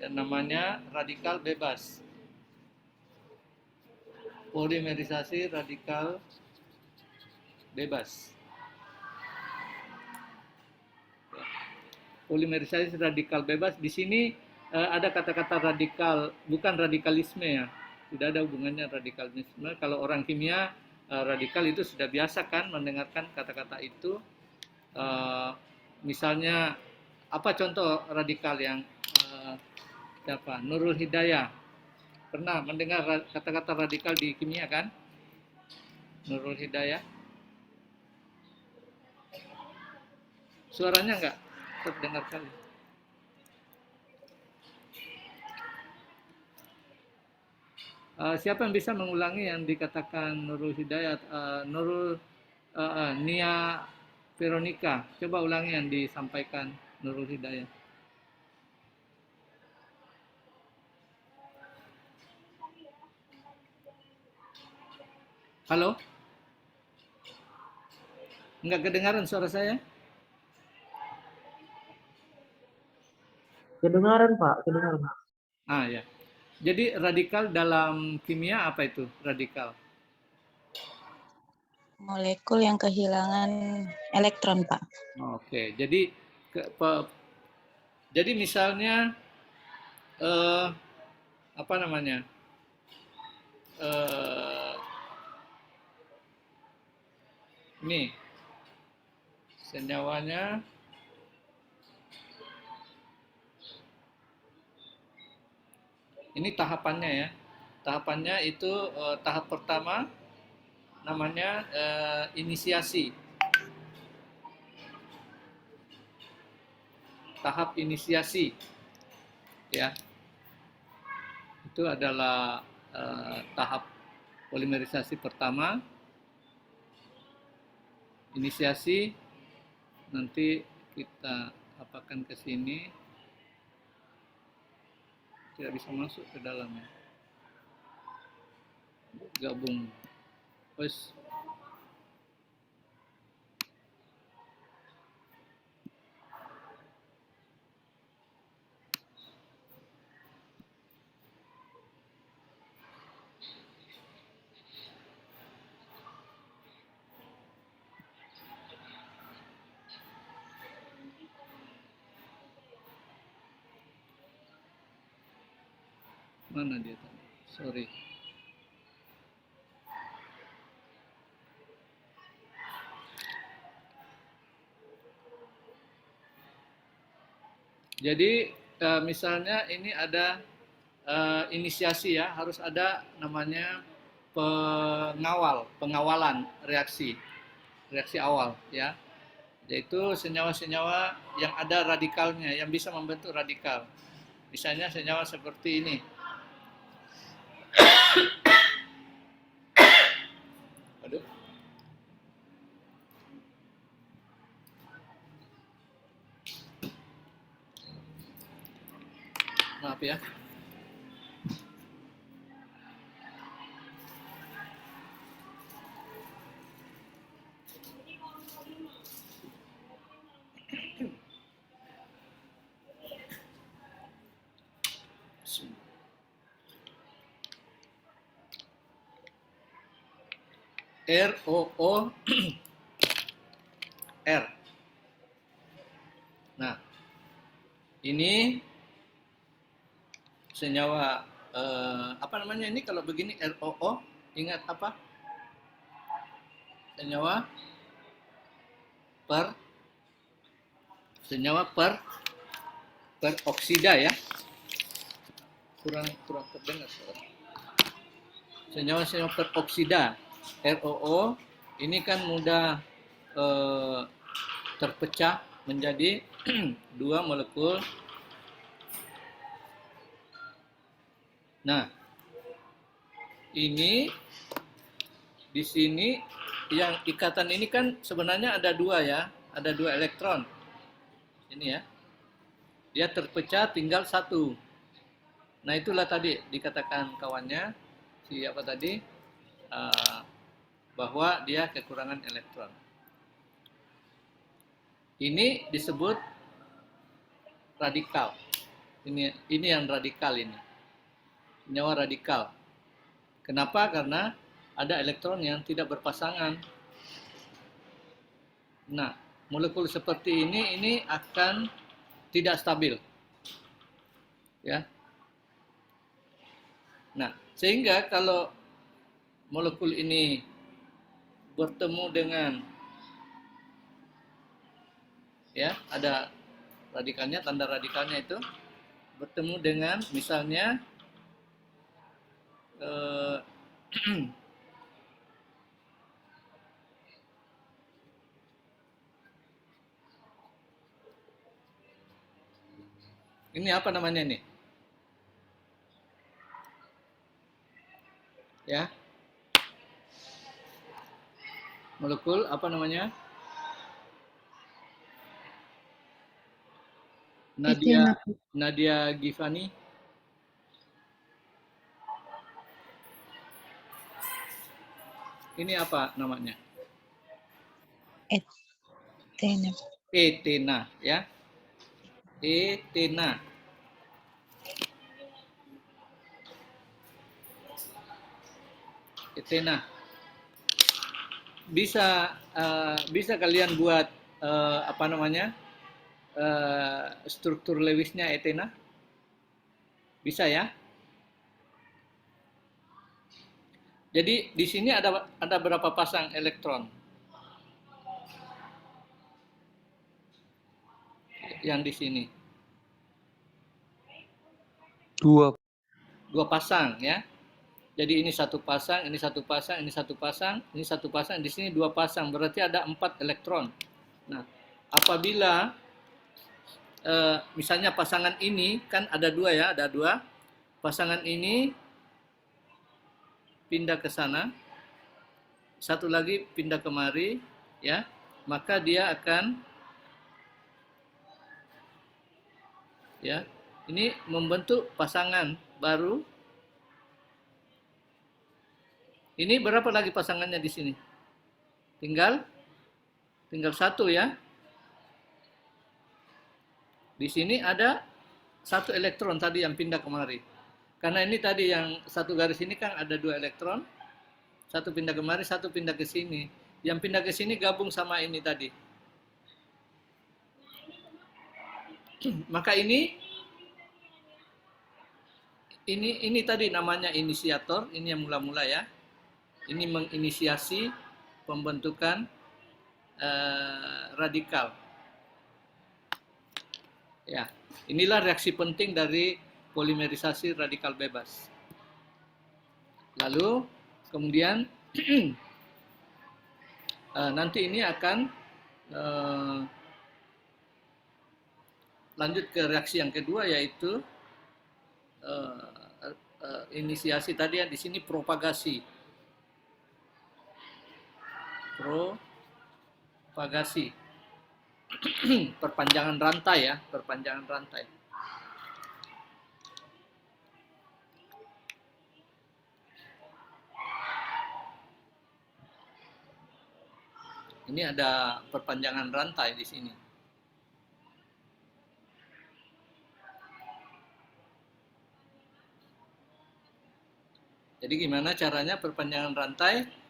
yang namanya radikal bebas. Polimerisasi radikal bebas. Polimerisasi radikal bebas di sini ada kata-kata radikal, bukan radikalisme ya. Tidak ada hubungannya radikalisme. Kalau orang kimia radikal itu sudah biasa kan mendengarkan kata-kata itu. Misalnya apa contoh radikal yang siapa? Nurul Hidayah. Pernah mendengar kata-kata radikal di kimia kan? Nurul Hidayah. Suaranya enggak terdengar kali. Siapa yang bisa mengulangi yang dikatakan Nurul Hidayat, Nia Veronica? Coba ulangi yang disampaikan Nurul Hidayat. Halo? Enggak kedengaran suara saya? Kedengaran Pak, kedengaran. Ya. Jadi radikal dalam kimia apa itu radikal? Molekul yang kehilangan elektron, Pak. Oke, jadi misalnya apa namanya? Nih senyawanya ini tahapannya ya. Tahapannya itu tahap pertama namanya inisiasi. Tahap inisiasi ya. Itu adalah tahap polimerisasi pertama. Inisiasi nanti kita apakan ke sini, tidak bisa masuk ke dalamnya, gabung terus mana dia tadi, sorry. Jadi misalnya ini ada inisiasi ya, harus ada namanya pengawalan reaksi awal ya, yaitu senyawa-senyawa yang ada radikalnya yang bisa membentuk radikal. Misalnya senyawa seperti ini. Aduh. Maaf ya. ROO R. Nah, ini senyawa apa namanya ini kalau begini ROO, ingat apa? Senyawa peroksida ya. Kurang terdengar suara. Senyawa peroksida ROO ini kan mudah terpecah menjadi dua molekul. Nah, ini di sini yang ikatan ini kan sebenarnya ada dua ya, ada dua elektron. Ini ya, dia terpecah tinggal satu. Nah itulah tadi dikatakan kawannya siapa tadi bahwa dia kekurangan elektron. Ini disebut radikal. Ini yang radikal ini. Senyawa radikal. Kenapa? Karena ada elektron yang tidak berpasangan. Nah, molekul seperti ini akan tidak stabil. Ya. Nah, sehingga kalau molekul ini bertemu dengan, ya, ada radikalnya, tanda radikalnya itu bertemu dengan misalnya ini apa namanya nih? Ya. Molekul apa namanya? Nadia Gifani. Ini apa namanya? Etena. Etena, ya. Etena. Etena. Bisa kalian buat apa namanya? Struktur Lewisnya Etena? Bisa ya? Jadi di sini ada berapa pasang elektron? Yang di sini. Dua pasang ya. Jadi ini satu pasang, ini satu pasang, ini satu pasang, ini satu pasang, di sini dua pasang. Berarti ada 4 elektron. Nah, apabila misalnya pasangan ini kan ada dua ya, ada dua. Pasangan ini pindah ke sana, satu lagi pindah kemari, ya, maka dia akan, ya, ini membentuk pasangan baru. Ini berapa lagi pasangannya di sini? Tinggal satu ya. Di sini ada satu elektron tadi yang pindah kemari. Karena ini tadi yang satu garis ini kan ada dua elektron, satu pindah kemari, satu pindah ke sini. Yang pindah ke sini gabung sama ini tadi. Maka ini tadi namanya inisiator, ini yang mula-mula ya. Ini menginisiasi pembentukan radikal. Ya, inilah reaksi penting dari polimerisasi radikal bebas. Lalu kemudian nanti ini akan lanjut ke reaksi yang kedua, yaitu inisiasi tadi ya, di sini propagasi. Perpanjangan rantai ya, perpanjangan rantai. Ini ada perpanjangan rantai di sini. Jadi gimana caranya perpanjangan rantai?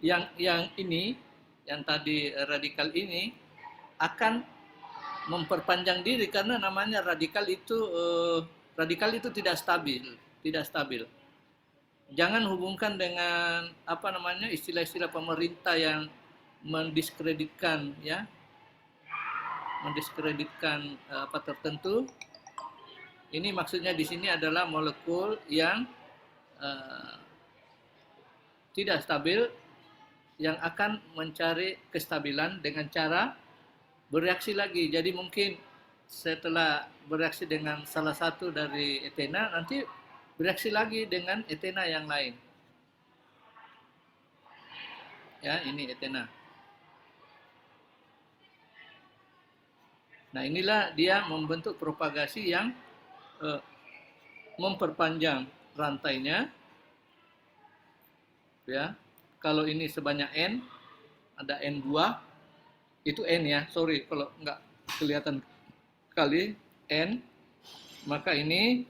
Yang ini, yang tadi radikal ini akan memperpanjang diri karena namanya radikal itu tidak stabil. Jangan hubungkan dengan apa namanya istilah-istilah pemerintah yang mendiskreditkan ya, apa tertentu. Ini maksudnya di sini adalah molekul yang tidak stabil, yang akan mencari kestabilan dengan cara bereaksi lagi. Jadi mungkin setelah bereaksi dengan salah satu dari etena, nanti bereaksi lagi dengan etena yang lain. Ya, ini etena. Nah, inilah dia membentuk propagasi yang memperpanjang rantainya. Ya. Kalau ini sebanyak N, ada N2, itu N ya, sorry kalau nggak kelihatan kali, N. maka ini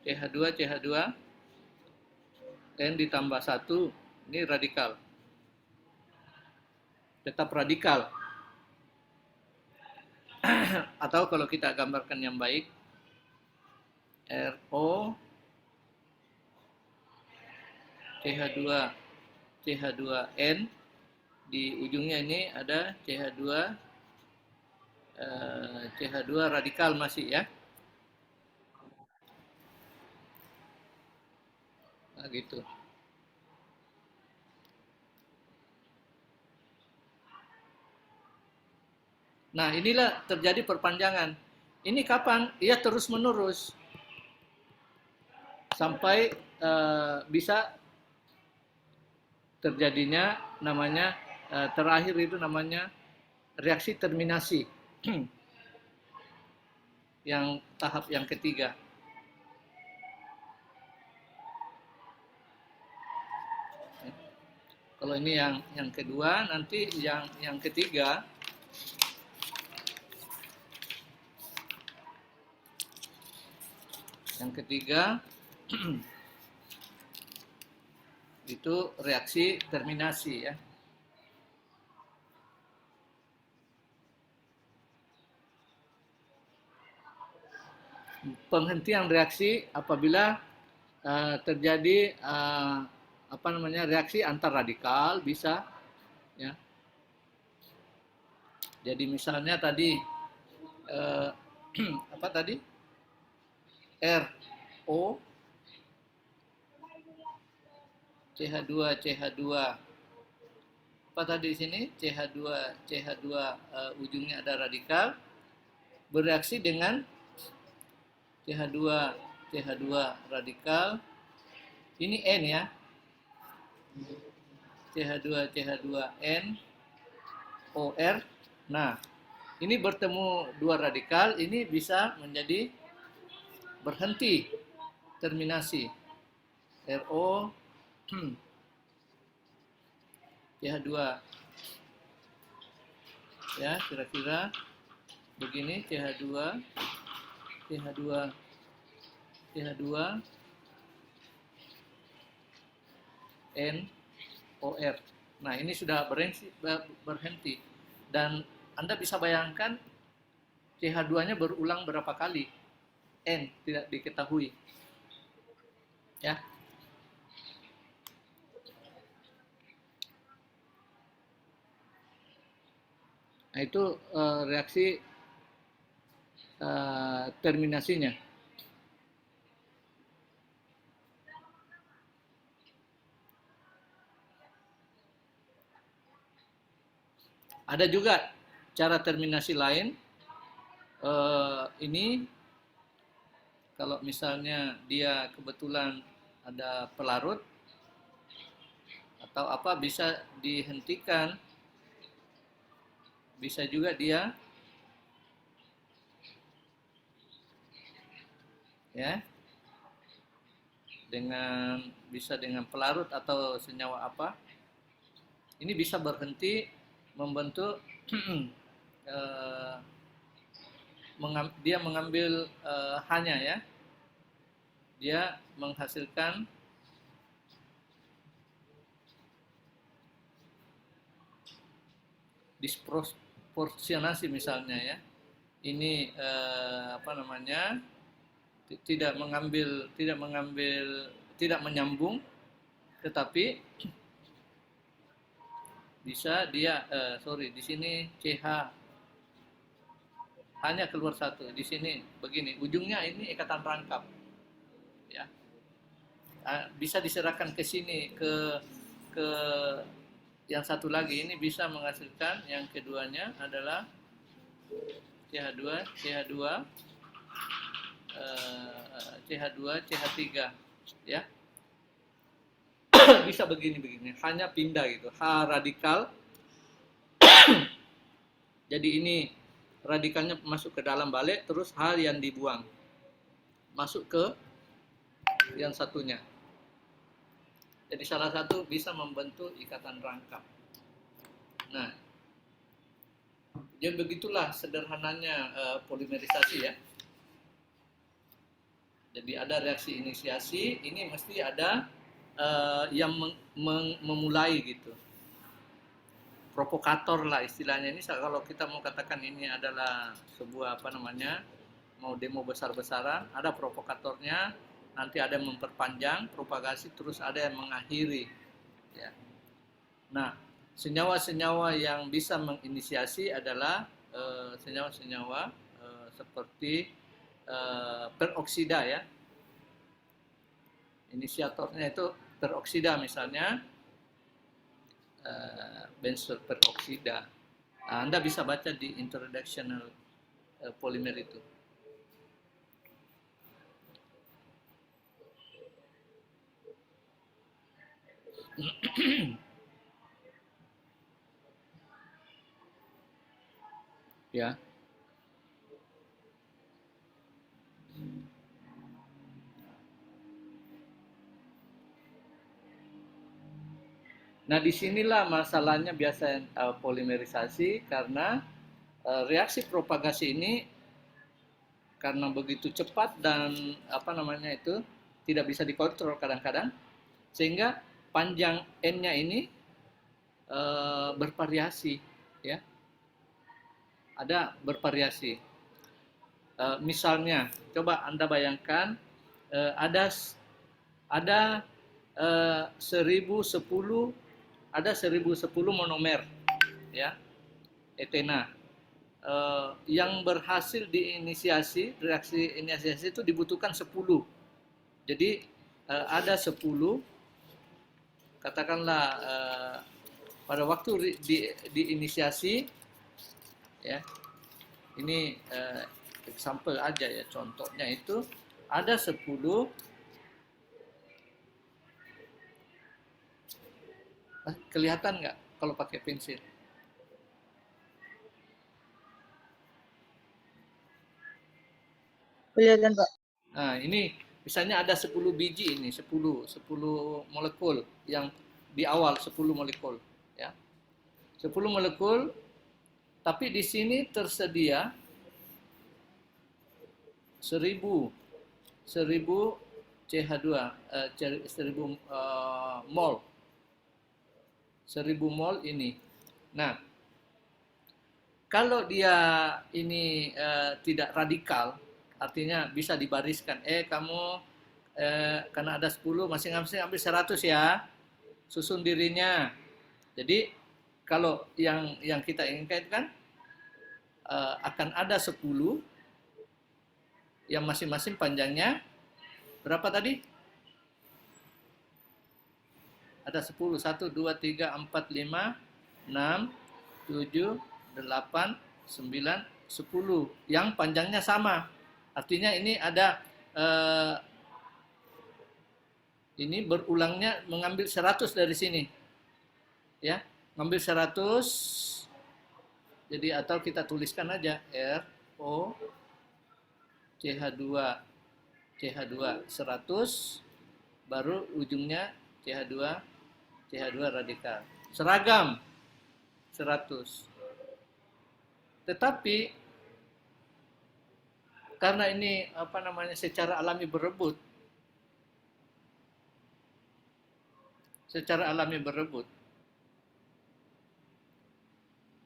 CH2 CH2 N ditambah 1 ini radikal. Tetap radikal. Atau kalau kita gambarkan yang baik, RO CH2 CH2N, di ujungnya ini ada CH2 radikal masih ya. Nah, gitu. Nah, inilah terjadi perpanjangan. Ini kapan? Ya terus menerus sampai bisa terjadinya namanya terakhir itu namanya reaksi terminasi. Yang tahap yang ketiga. Kalau ini yang kedua, nanti yang ketiga itu reaksi terminasi ya. Penghentian reaksi apabila terjadi reaksi antar radikal bisa ya. Jadi misalnya tadi apa tadi? RO CH2 CH2 apa tadi di sini? CH2 ujungnya ada radikal bereaksi dengan CH2 radikal. Ini N ya. CH2N OR. Nah, ini bertemu dua radikal, ini bisa menjadi berhenti terminasi. RO CH2 ya, kira-kira begini. CH2 N OR. Nah, ini sudah berhenti. Dan Anda bisa bayangkan CH2-nya berulang berapa kali. N tidak diketahui. Ya. Nah, itu reaksi terminasinya. Ada juga cara terminasi lain. Ini kalau misalnya dia kebetulan ada pelarut atau apa, bisa dihentikan. Bisa juga dia ya bisa dengan pelarut atau senyawa apa. Ini bisa berhenti membentuk dia mengambil hanya ya. Dia menghasilkan disproporsionasi misalnya ya. Ini tidak menyambung, tetapi bisa dia di sini CH hanya keluar satu, di sini begini, ujungnya ini ikatan rangkap ya. Bisa diserahkan ke sini ke yang satu lagi, ini bisa menghasilkan yang keduanya adalah CH2 CH3 ya. Bisa begini hanya pindah gitu, H radikal. Jadi ini radikalnya masuk ke dalam balik, terus H yang dibuang masuk ke yang satunya. Jadi salah satu bisa membentuk ikatan rangkap. Nah, jadi begitulah sederhananya polimerisasi ya. Jadi ada reaksi inisiasi, ini mesti ada yang memulai gitu. Provokator lah istilahnya. Ini kalau kita mau katakan ini adalah sebuah apa namanya, mau demo besar-besaran, ada provokatornya, nanti ada yang memperpanjang propagasi, terus ada yang mengakhiri. Ya. Nah, senyawa-senyawa yang bisa menginisiasi adalah senyawa-senyawa seperti peroksida ya. Inisiatornya itu peroksida misalnya, benzoil peroksida. Nah, Anda bisa baca di introductional polymer itu. Ya. Nah, disinilah masalahnya biasa polimerisasi karena reaksi propagasi ini karena begitu cepat dan apa namanya itu tidak bisa dikontrol kadang-kadang, sehingga panjang N-nya ini bervariasi, ya, ada bervariasi. Misalnya, coba Anda bayangkan ada 1010 monomer, ya, etena. Yang berhasil diinisiasi, reaksi inisiasi itu dibutuhkan 10. Jadi ada 10, katakanlah pada waktu diinisiasi, ya, ini example aja ya, contohnya itu ada 10. Kelihatan nggak kalau pakai pensil? Kelihatan, Pak. Nah, ini misalnya ada 10 biji ini, 10 molekul yang di awal 10 molekul, ya. 10 molekul, tapi di sini tersedia 1000 CH2, 1000 mol. 1000 mol ini. Nah, kalau dia ini tidak radikal, artinya bisa dibariskan. Kamu karena ada 10, masing-masing ambil 100 ya. Susun dirinya. Jadi kalau yang kita inginkan kan akan ada 10 yang masing-masing panjangnya berapa tadi? Ada 10, 1, 2, 3, 4, 5, 6, 7, 8, 9, 10 yang panjangnya sama. Artinya ini ada ini berulangnya mengambil 100 dari sini, ya, ngambil 100. Jadi atau kita tuliskan aja RO CH2 100, baru ujungnya CH2 radikal. Seragam 100. Tetapi karena ini apa namanya secara alami berebut,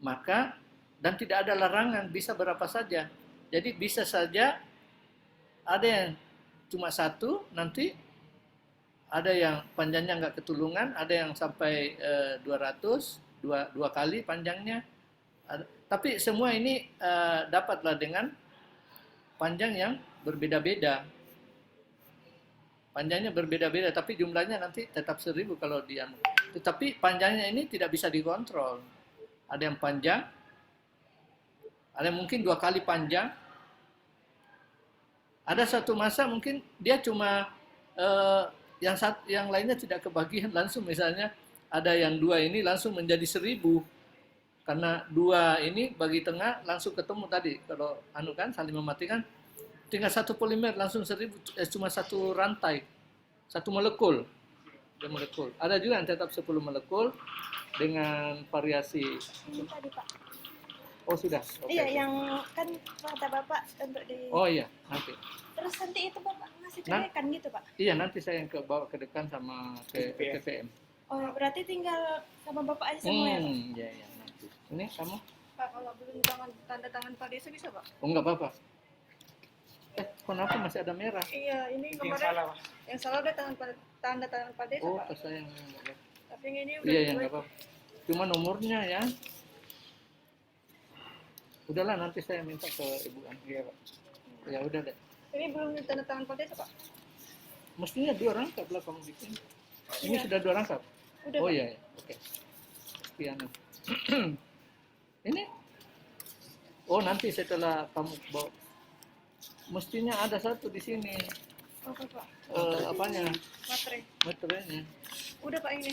maka dan tidak ada larangan, bisa berapa saja. Jadi bisa saja ada yang cuma 1, nanti ada yang panjangnya nggak ketulungan, ada yang sampai 200, dua kali panjangnya. Tapi semua ini dapatlah dengan panjang yang berbeda-beda. Panjangnya berbeda-beda, tapi jumlahnya nanti tetap 1000 kalau dia. Tetapi panjangnya ini tidak bisa dikontrol. Ada yang panjang, ada yang mungkin 2 kali panjang. Ada satu masa mungkin dia cuma yang lainnya tidak kebagian langsung, misalnya ada yang 2 ini langsung menjadi 1000 karena 2 ini bagi tengah langsung ketemu tadi, kalau kan saling mematikan, tinggal satu polimer langsung 1000, cuma satu rantai, satu molekul. Ada juga yang tetap 10 molekul dengan variasi. Oh sudah. Oke, Iya, oke. yang kan kata Bapak untuk di... Oh iya, nanti. Terus nanti itu Bapak ngasih ke Nah. dekan gitu Pak? Iya, nanti saya yang bawa ke dekan sama ke TVM. Oh, berarti tinggal sama Bapak aja semua ya Pak? Iya, iya, nanti. Ini kamu? Pak, kalau belum tanda tangan Pak Desa bisa Pak? Oh, enggak apa-apa. Kenapa masih ada merah? Iya, ini kemarin yang salah udah tanda tangan Pak Desa Oh, Pak. pas saya enggak lihat. Tapi yang ini udah Iya, ya enggak apa-apa. Cuma nomornya ya. Udahlah, nanti saya minta ke Ibu Andrea, Pak. Ya udah deh. Ini belum tanda tangan Pak Desa Pak? Mestinya 2 rangkap lah kamu bikin. Ini Iya. sudah 2 rangkap? Udah Oh Pak. iya, iya. Oke. Piano. Ini? Oh, nanti setelah kamu bawa. Mestinya ada satu di sini. Apa Pak? Apanya? Materai. Meterainya. Udah Pak ini.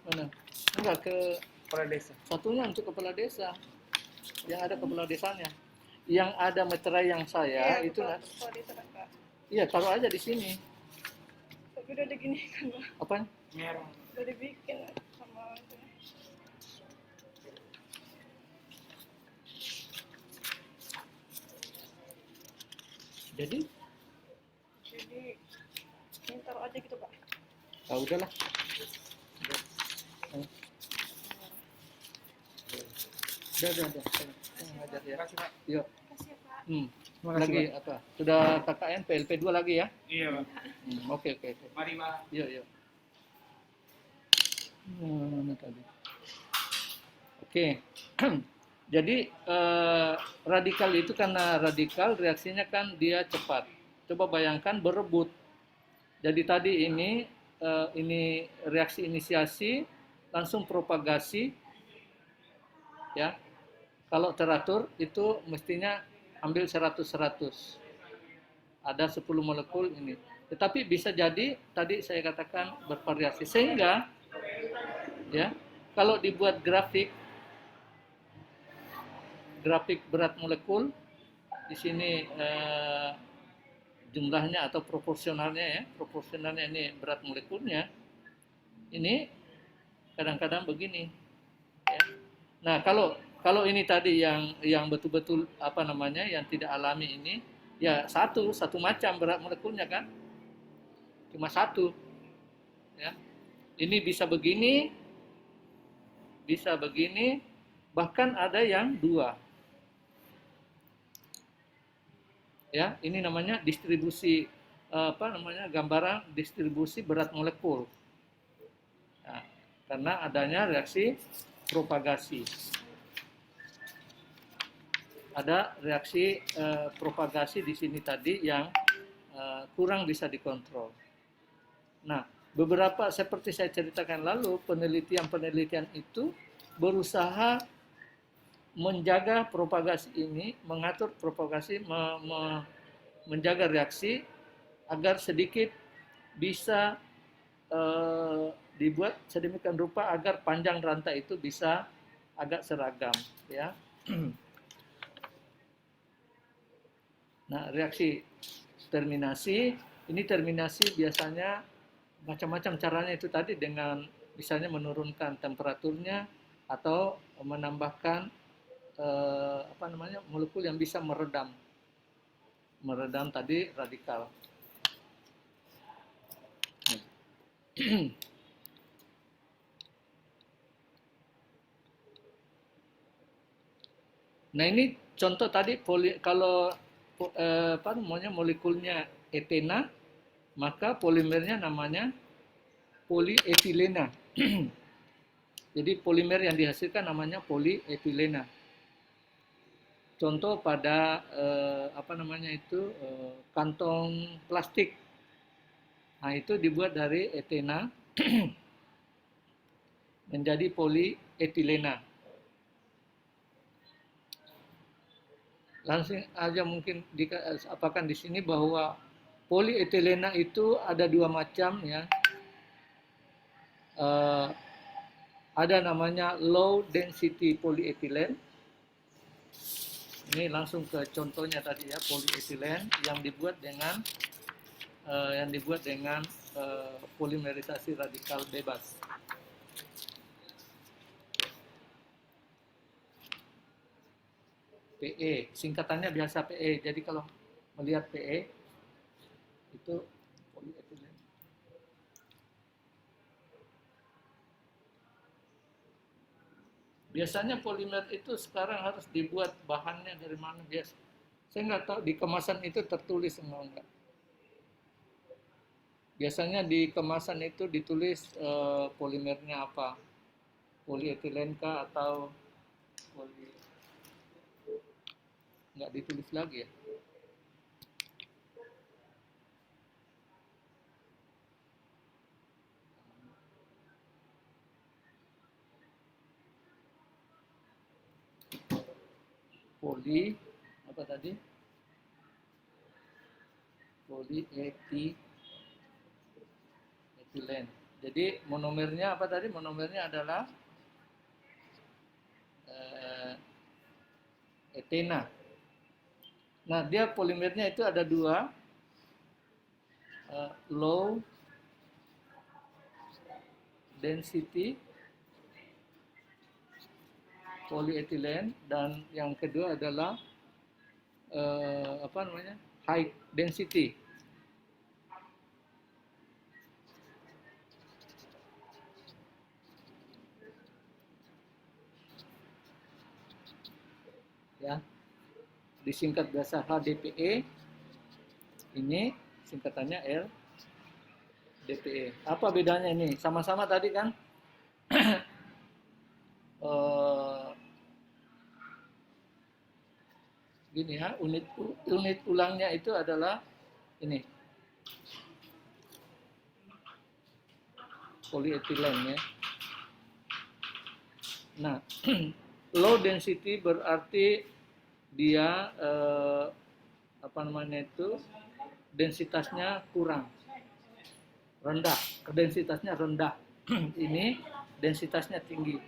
Mana? Enggak, ke Kepala desa. satunya untuk kepala desa. Yang ada kepala desanya. Yang ada meterai yang saya itu Pak Desa kan Pak. iya, taruh aja di sini. Tapi udah digini kan Pak. Apanya? Merah. Udah dibikin sama itu. Jadi, Jadi ini taruh aja gitu Pak. udahlah. Udah. Saya ngajar ya. Terima kasih Pak. Yuk. Kasih ya Pak. Terima kasih Lagi Pak. apa? Sudah KKN PLP 2 lagi ya? Iya Pak. Oke. Mari Pak. Yuk. Mana tadi? Oke. Jadi radikal itu karena radikal reaksinya kan dia cepat. Coba bayangkan berebut. Jadi tadi ini reaksi inisiasi langsung propagasi ya. Kalau teratur itu mestinya ambil 100. Ada 10 molekul ini. Tetapi bisa jadi tadi saya katakan bervariasi sehingga ya, kalau dibuat grafik berat molekul di sini jumlahnya atau proporsionalnya ini berat molekulnya ini kadang-kadang begini ya. Nah, kalau ini tadi yang betul-betul yang tidak alami ini ya satu macam berat molekulnya kan cuma satu ya. Ini bisa begini bahkan ada yang 2 ya. Ini namanya distribusi gambaran distribusi berat molekul nah, karena adanya reaksi propagasi. Ada reaksi propagasi di sini tadi yang kurang bisa dikontrol. Nah, beberapa seperti saya ceritakan lalu, penelitian itu berusaha menjaga propagasi ini, mengatur propagasi, menjaga reaksi agar sedikit bisa dibuat sedemikian rupa agar panjang rantai itu bisa agak seragam ya. Nah, reaksi terminasi biasanya macam-macam caranya itu tadi dengan misalnya menurunkan temperaturnya atau menambahkan molekul yang bisa meredam tadi radikal. Nah, ini contoh tadi kalau molekulnya etena, maka polimernya namanya polietilena. Jadi polimer yang dihasilkan namanya polietilena. Contoh pada kantong plastik. Nah, itu dibuat dari etena menjadi polietilena. Langsung aja mungkin apakan di sini bahwa polietilena itu ada 2 macam ya. Ada namanya low density polyethylene. Ini langsung ke contohnya tadi ya, polyethylene yang dibuat dengan polimerisasi radikal bebas. PE, singkatannya biasa PE. Jadi kalau melihat PE itu polietilen. Biasanya polimer itu sekarang harus dibuat bahannya dari mana biasa. Saya nggak tahu di kemasan itu tertulis enggak. Biasanya di kemasan itu ditulis polimernya apa, polietilen kah atau poli, nggak ditulis lagi ya. Poli apa tadi? Polietilen. Jadi monomernya apa tadi? Monomernya adalah etena. Nah, dia polimernya itu ada dua, low density polyethylene, dan yang kedua adalah high density. Ya, disingkat biasa HDPE. Ini singkatannya LDPE. Apa bedanya ini? Sama-sama tadi kan gini ya, unit ulangnya itu adalah ini, polietilen ya. Nah, low density berarti dia densitasnya kurang, rendah, densitasnya rendah. Ini densitasnya tinggi.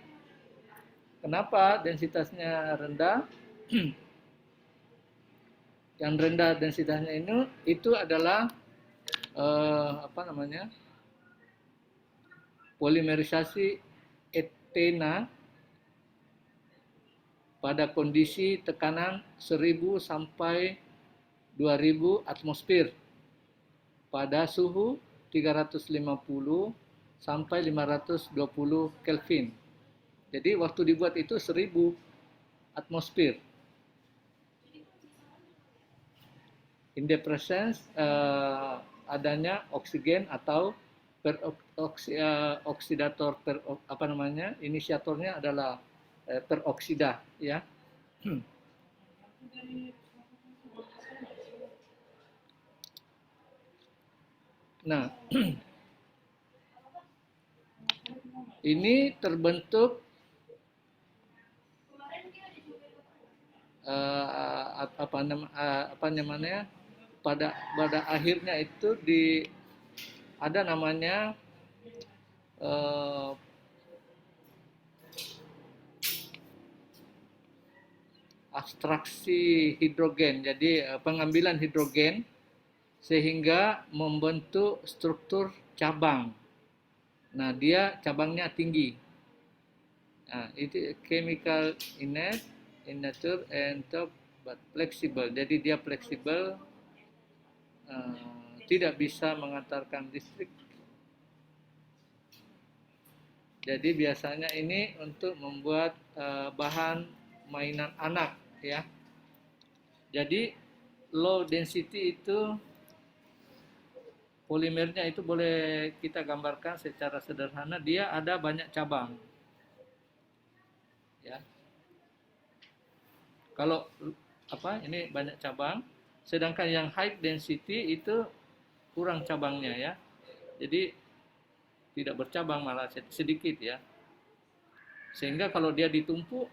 Kenapa densitasnya rendah? Yang rendah densitasnya itu adalah polimerisasi etena pada kondisi tekanan 1000 sampai 2000 atmosfer pada suhu 350 sampai 520 Kelvin. Jadi waktu dibuat itu 1000 atmosfer. In the presence adanya oksigen atau oksidator, inisiatornya adalah peroksida ya. Nah, ini terbentuk pada akhirnya itu ada namanya abstraksi hidrogen. Jadi pengambilan hidrogen sehingga membentuk struktur cabang. Nah, dia cabangnya tinggi. Nah, itu chemical inert in nature and top but flexible. Jadi dia fleksibel, tidak bisa mengantarkan listrik. Jadi biasanya ini untuk membuat bahan mainan anak ya. Jadi low density itu polimernya itu boleh kita gambarkan secara sederhana, dia ada banyak cabang. Ya. Kalau ini banyak cabang, sedangkan yang high density itu kurang cabangnya ya. Jadi tidak bercabang, malah sedikit ya. Sehingga kalau dia ditumpuk,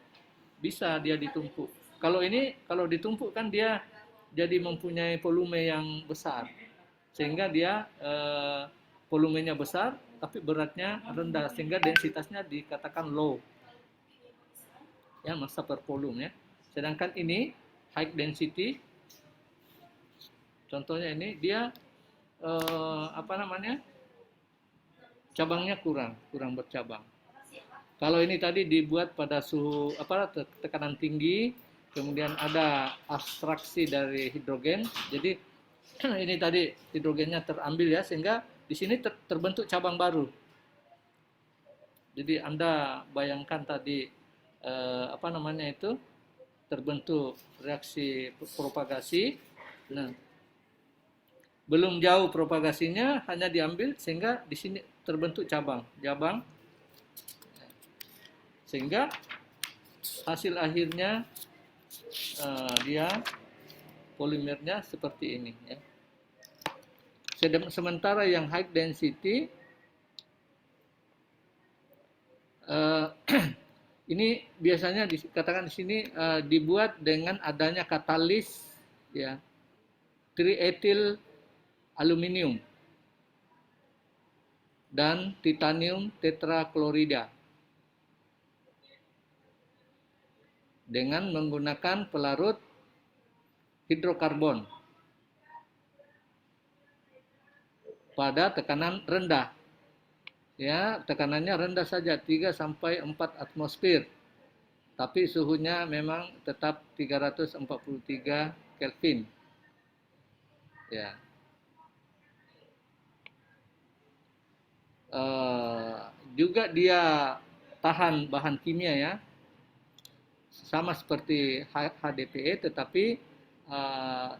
bisa dia ditumpuk. Kalau ditumpuk kan dia jadi mempunyai volume yang besar. Sehingga dia volumenya besar tapi beratnya rendah, sehingga densitasnya dikatakan low. Ya, massa per volume ya. Sedangkan ini high density, contohnya ini dia cabangnya kurang bercabang. Kalau ini tadi dibuat pada suhu tekanan tinggi kemudian ada abstraksi dari hidrogen. Jadi ini tadi hidrogennya terambil ya, sehingga di sini terbentuk cabang baru. Jadi Anda bayangkan tadi apa namanya itu, terbentuk reaksi propagasi. Nah, belum jauh propagasinya, hanya diambil sehingga di sini terbentuk cabang, sehingga hasil akhirnya dia polimernya seperti ini ya. Sementara yang high density ini biasanya dikatakan di sini dibuat dengan adanya katalis ya, triethyl aluminium dan titanium tetraklorida dengan menggunakan pelarut hidrokarbon pada tekanan rendah. Ya, tekanannya rendah saja, 3 sampai 4 atmosfer. Tapi suhunya memang tetap 343 Kelvin. Ya. Juga dia tahan bahan kimia ya. Sama seperti HDPE, tetapi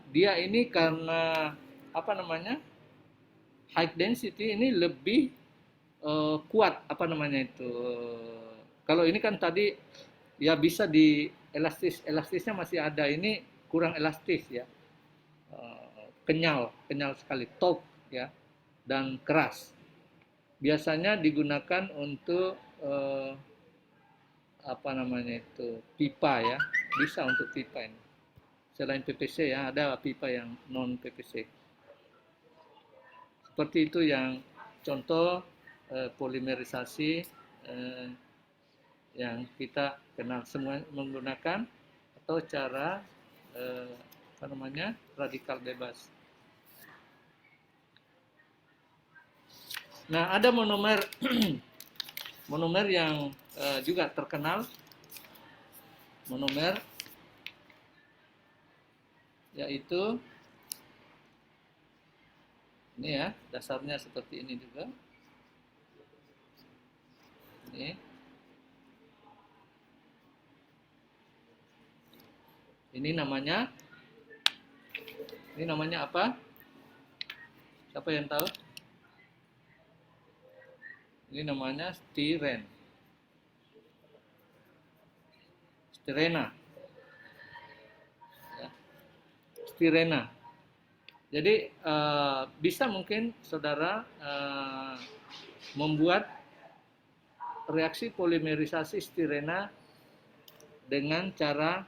dia ini karena apa namanya? High density ini lebih kuat, apa namanya itu. Kalau ini kan tadi ya bisa di elastisnya masih ada, ini kurang elastis ya. Kenyal sekali, taut ya, dan keras. Biasanya digunakan untuk apa namanya itu, pipa ya, bisa untuk pipa ini. Selain PPC ya, ada pipa yang non PPC. Seperti itu yang contoh polimerisasi yang kita kenal semua menggunakan atau cara apa namanya, radikal bebas. Nah, ada monomer monomer yang juga terkenal, monomer yaitu ini ya, dasarnya seperti ini juga. Ini namanya apa? Siapa yang tahu? Ini namanya styrene. Styrena. Ya. Styrena. Jadi bisa mungkin saudara membuat reaksi polimerisasi styrena dengan cara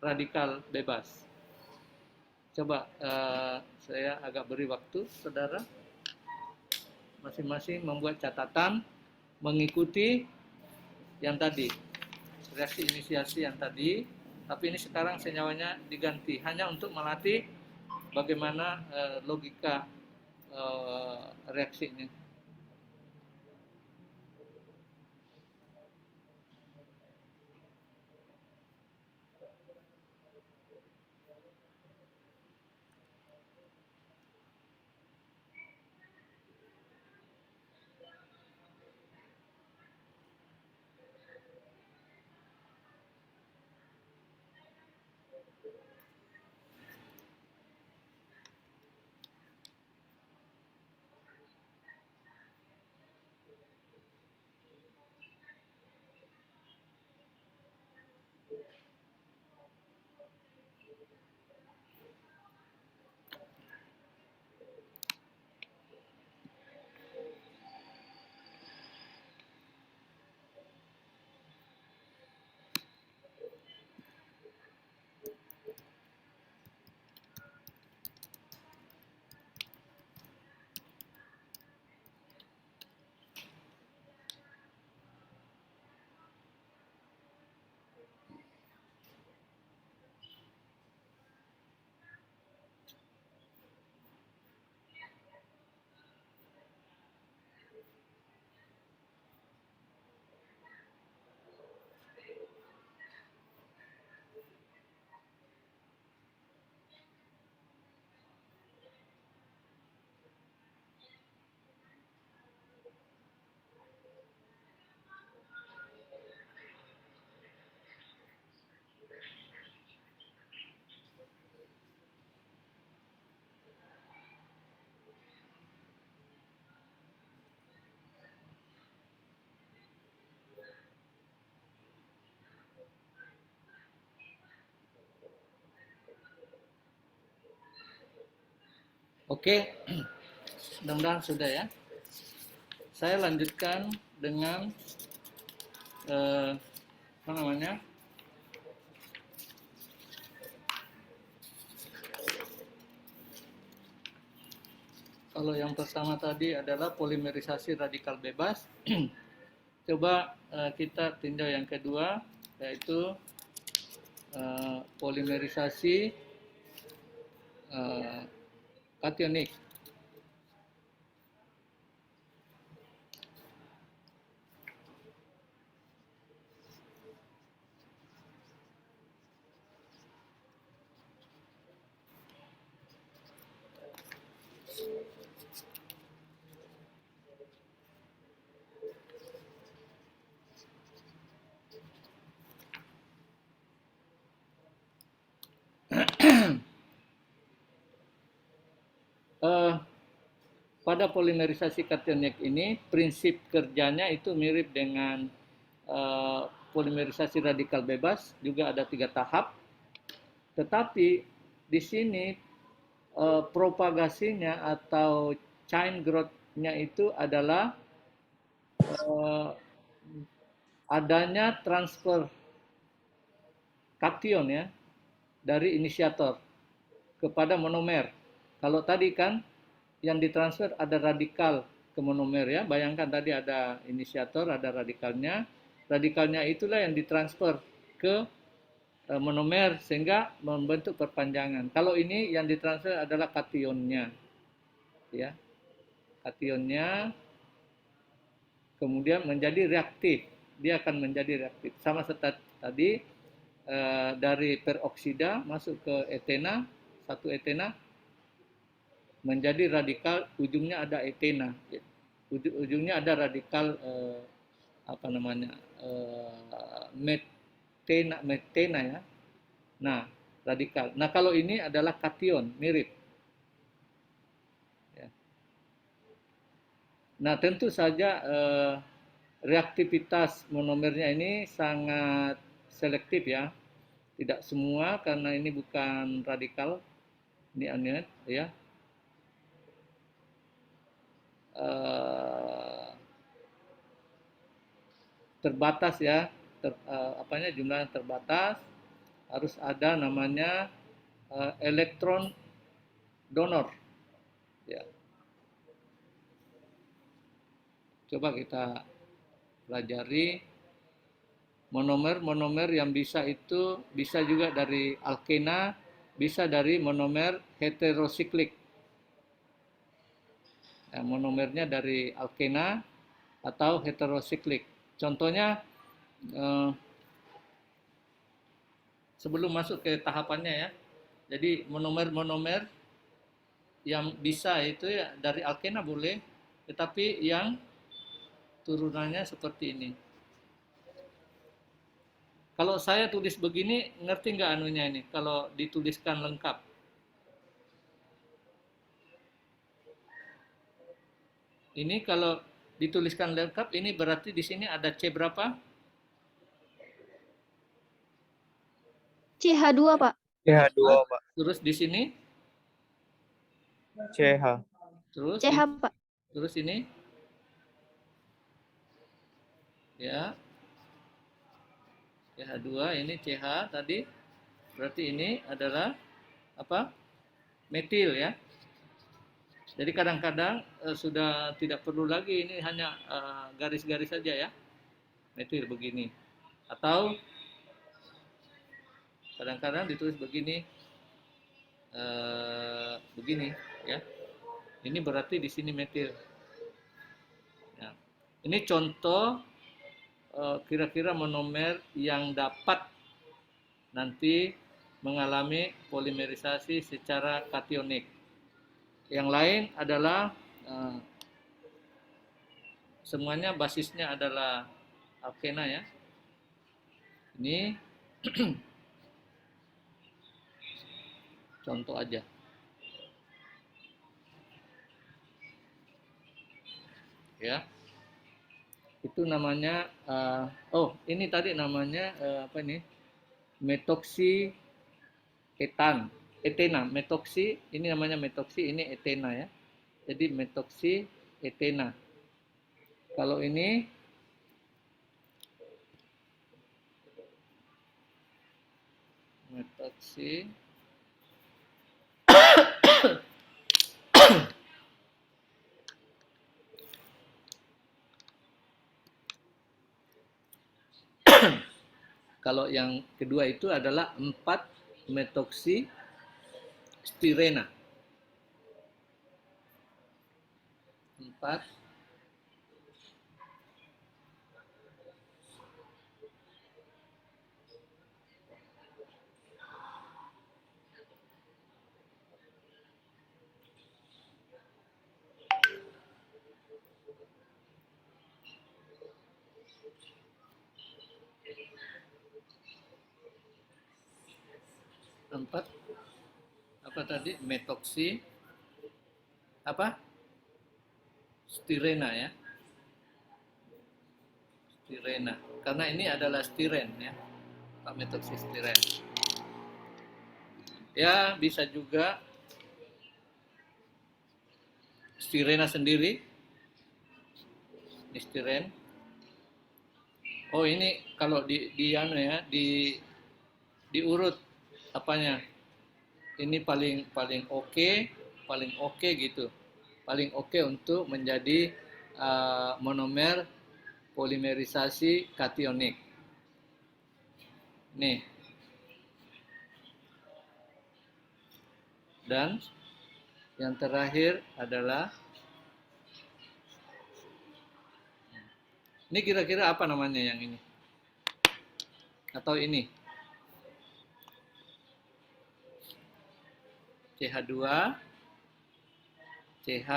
radikal bebas. Coba saya agak beri waktu saudara masing-masing membuat catatan mengikuti yang tadi, reaksi inisiasi yang tadi, tapi ini sekarang senyawanya diganti hanya untuk melatih bagaimana logika reaksi ini. Oke, mudah-mudahan sudah ya. Saya lanjutkan dengan apa namanya? Kalau yang pertama tadi adalah polimerisasi radikal bebas. Coba kita tinjau yang kedua, yaitu polimerisasi kationik. Pada polimerisasi kationik ini, prinsip kerjanya itu mirip dengan polimerisasi radikal bebas, juga ada 3 tahap. Tetapi di sini propagasinya atau chain growth-nya itu adalah adanya transfer kation ya dari inisiator kepada monomer. Kalau tadi kan yang ditransfer ada radikal ke monomer ya. Bayangkan tadi ada inisiator, ada radikalnya. Radikalnya itulah yang ditransfer ke monomer sehingga membentuk perpanjangan. Kalau ini yang ditransfer adalah kationnya. Ya. Kationnya kemudian menjadi reaktif. Dia akan menjadi reaktif. Sama seperti tadi dari peroksida masuk ke etena, satu etena menjadi radikal, ujungnya ada etena, ujungnya ada radikal apa namanya metena ya. Nah radikal. Nah kalau ini adalah kation, mirip. Ya. Nah tentu saja reaktivitas monomernya ini sangat selektif ya. Tidak semua karena ini bukan radikal, ini anion ya. Terbatas ya, jumlahnya terbatas, harus ada namanya elektron donor. Ya. Coba kita pelajari monomer yang bisa itu bisa juga dari alkena, bisa dari monomer heterosiklik. Ya, monomernya dari alkena atau heterosiklik. Contohnya sebelum masuk ke tahapannya ya. Jadi monomer yang bisa itu ya dari alkena boleh, tetapi yang turunannya seperti ini. Kalau saya tulis begini, ngerti nggak anunya ini? Kalau dituliskan lengkap. Ini kalau dituliskan lengkap, ini berarti di sini ada C berapa? CH2, Pak. CH2, Pak. Terus di sini? CH. Terus CH, ini? Pak. Terus ini? Ya. CH2, ini CH tadi. Berarti ini adalah apa? Metil ya. Jadi kadang-kadang sudah tidak perlu lagi, ini hanya garis-garis saja ya. Metil begini. Atau kadang-kadang ditulis begini. Begini ya. Ini berarti di sini metil. Ya. Ini contoh kira-kira monomer yang dapat nanti mengalami polimerisasi secara kationik. Yang lain adalah semuanya basisnya adalah alkena ya. Ini contoh aja. Ya. Itu namanya ini tadi namanya apa ini? Metoksietan. etena, metoksi, ini namanya metoksi, ini etena ya. Jadi metoksi etena. Kalau ini metoksi kalau yang kedua itu adalah 4-metoksi stirena. 4 4 apa tadi? Metoksi apa? Stirena ya. Stirena. Karena ini adalah stiren ya. Pak metoksi stiren. Ya, bisa juga stirena sendiri. Ini stiren. Oh, ini kalau di anu ya, diurut apanya? Ini paling oke gitu. Paling oke untuk menjadi monomer polimerisasi kationik. Nih. Dan yang terakhir adalah ini kira-kira apa namanya yang ini? Atau ini? CH2 CH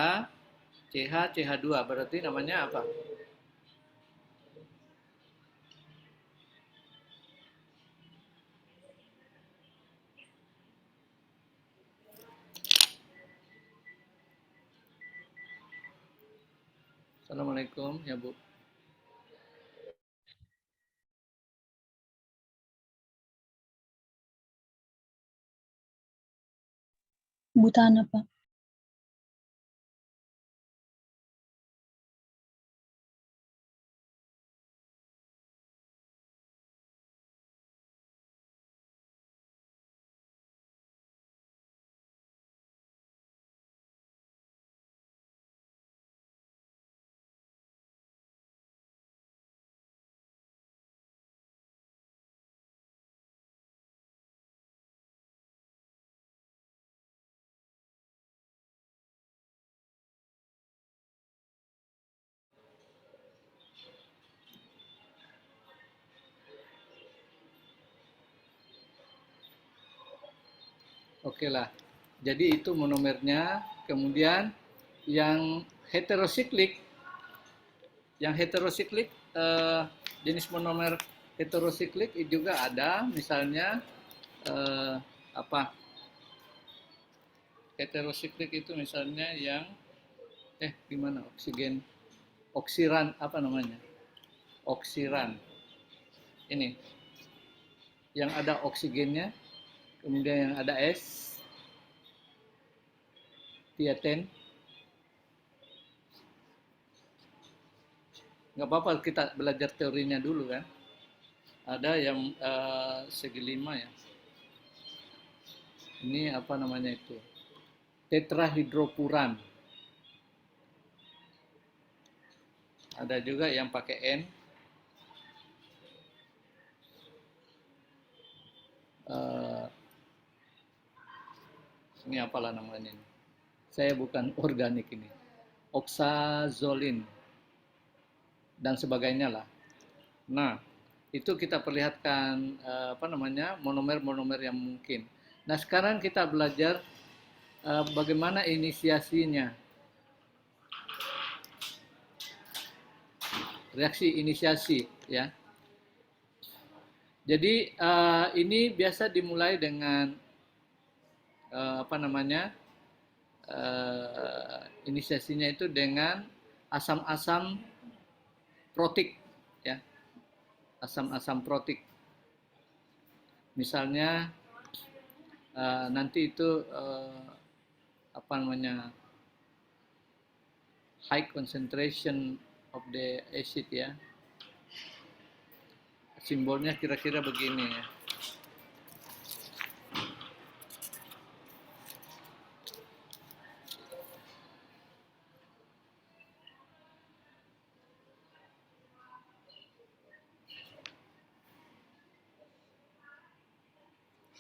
CH CH2 berarti namanya apa? Assalamualaikum ya Bu. Butana, Pak. Oke lah. Jadi itu monomernya. Kemudian yang heterosiklik, jenis monomer heterosiklik juga ada. Misalnya apa? Heterosiklik itu misalnya yang gimana oksiran apa namanya? Oksiran. Ini yang ada oksigennya, kemudian yang ada S, tiaten. Nggak apa-apa kita belajar teorinya dulu kan. Ada yang segi 5 ya. Ini apa namanya itu? Tetrahidropuran. Ada juga yang pakai N. Ini apalah namanya ini. Saya bukan organik ini. Oxazolin dan sebagainya lah. Nah, itu kita perlihatkan monomer-monomer yang mungkin. Nah, sekarang kita belajar bagaimana inisiasinya. Reaksi inisiasi ya. Jadi ini biasa dimulai dengan inisiasinya itu dengan asam-asam protik ya. Asam-asam protik. Misalnya nanti itu apa namanya, high concentration of the acid ya. Simbolnya kira-kira begini ya.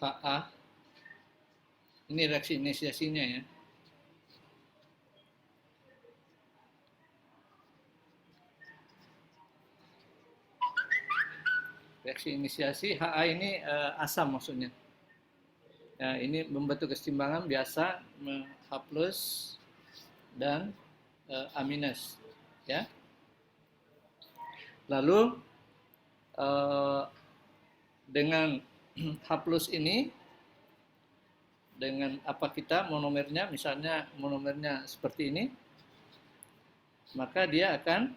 Ha, ini reaksi inisiasinya ya. Reaksi inisiasi Ha ini asam maksudnya. Ya, ini membentuk kesetimbangan biasa H plus dan A minus ya. Lalu dengan H plus ini, dengan apa kita monomernya, misalnya monomernya seperti ini, maka dia akan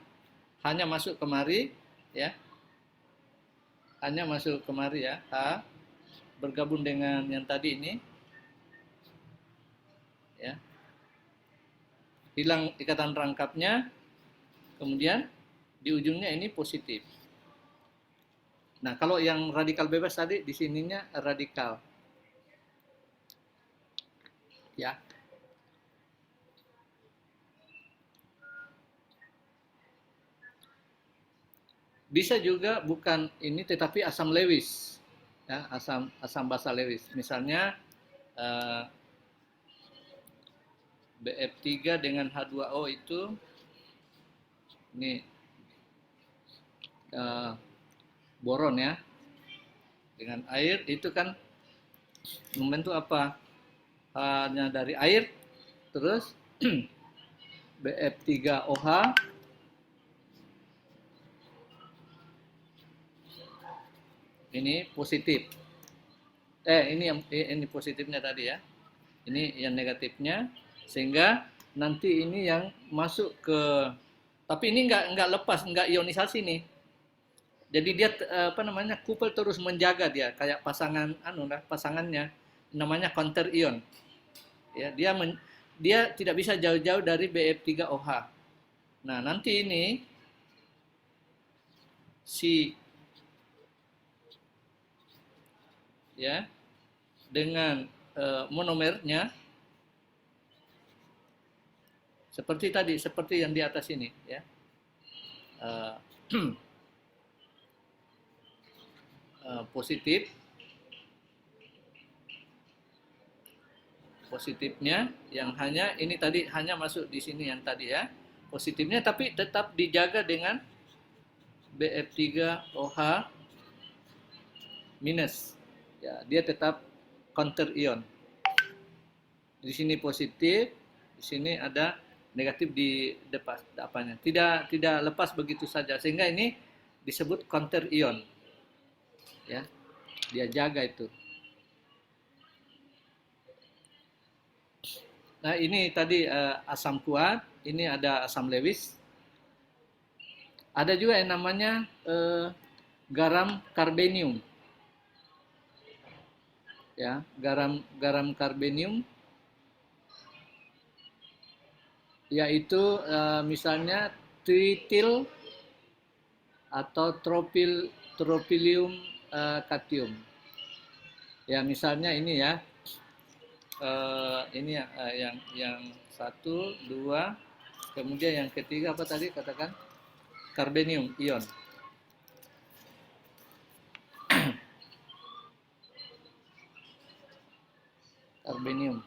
hanya masuk kemari ya, hanya masuk kemari ya, H bergabung dengan yang tadi ini ya, hilang ikatan rangkapnya, kemudian di ujungnya ini positif. Nah, kalau yang radikal bebas tadi di sininya radikal. Ya. Bisa juga bukan ini tetapi asam Lewis. Ya, asam basa Lewis. Misalnya BF3 dengan H2O itu ini boron ya, dengan air itu kan membentuk apa, hanya dari air, terus BF3OH ini positif, ini positifnya tadi ya, ini yang negatifnya, sehingga nanti ini yang masuk ke, tapi ini nggak lepas, nggak ionisasi nih. Jadi dia apa namanya, kupel terus menjaga dia kayak pasangan pasangannya namanya counter ion. Ya, dia tidak bisa jauh-jauh dari BF3OH. Nah, nanti ini si ya dengan monomernya seperti tadi, seperti yang di atas ini ya. Positifnya yang hanya ini tadi hanya masuk di sini yang tadi ya, positifnya, tapi tetap dijaga dengan BF3OH minus ya, dia tetap counter ion. Di sini positif, di sini ada negatif di depan apanya, tidak lepas begitu saja, sehingga ini disebut counter ion ya, dia jaga itu. Nah, ini tadi asam kuat, ini ada asam Lewis. Ada juga yang namanya garam karbenium. Ya, garam karbenium yaitu misalnya tritil atau tropilium katium. Ya, misalnya ini ya. Ini yang 1, 2, kemudian yang ketiga apa tadi katakan, karbenium ion. Karbenium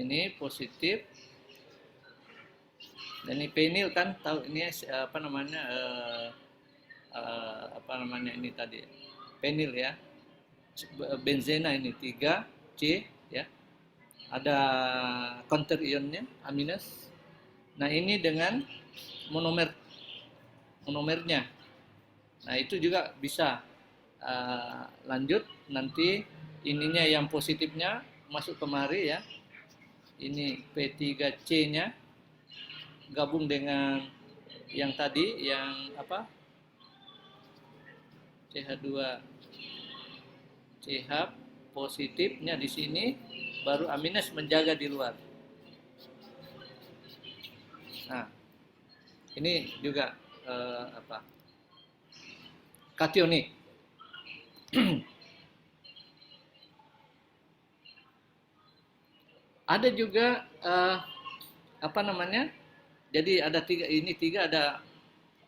ini positif, dan ini penil kan, tahu ini apa namanya ini tadi penil ya, benzena ini 3C ya, ada counter ionnya A-. Nah, ini dengan monomernya. Nah, itu juga bisa lanjut nanti ininya yang positifnya masuk kemari ya. Ini P3C-nya gabung dengan yang tadi yang apa? CH2 CH positifnya di sini, baru A- menjaga di luar. Nah, ini juga kationik. Ada juga apa namanya? Jadi ada tiga, ini tiga, ada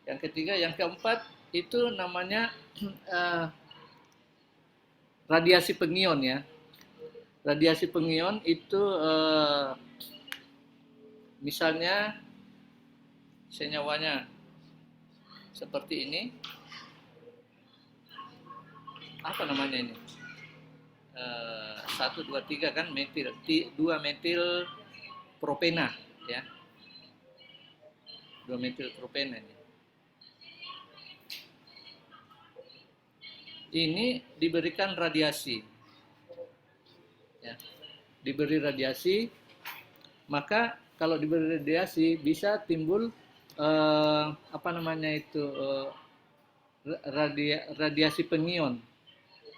yang ketiga, yang keempat itu namanya radiasi pengion ya. Radiasi pengion itu misalnya senyawanya seperti ini, apa namanya ini? 1, 2, 3 kan metil, 2 metil propena ya, 2 metil propena ini. Ini diberikan radiasi, ya, diberi radiasi, maka kalau diberi radiasi bisa timbul apa namanya itu radiasi pengion.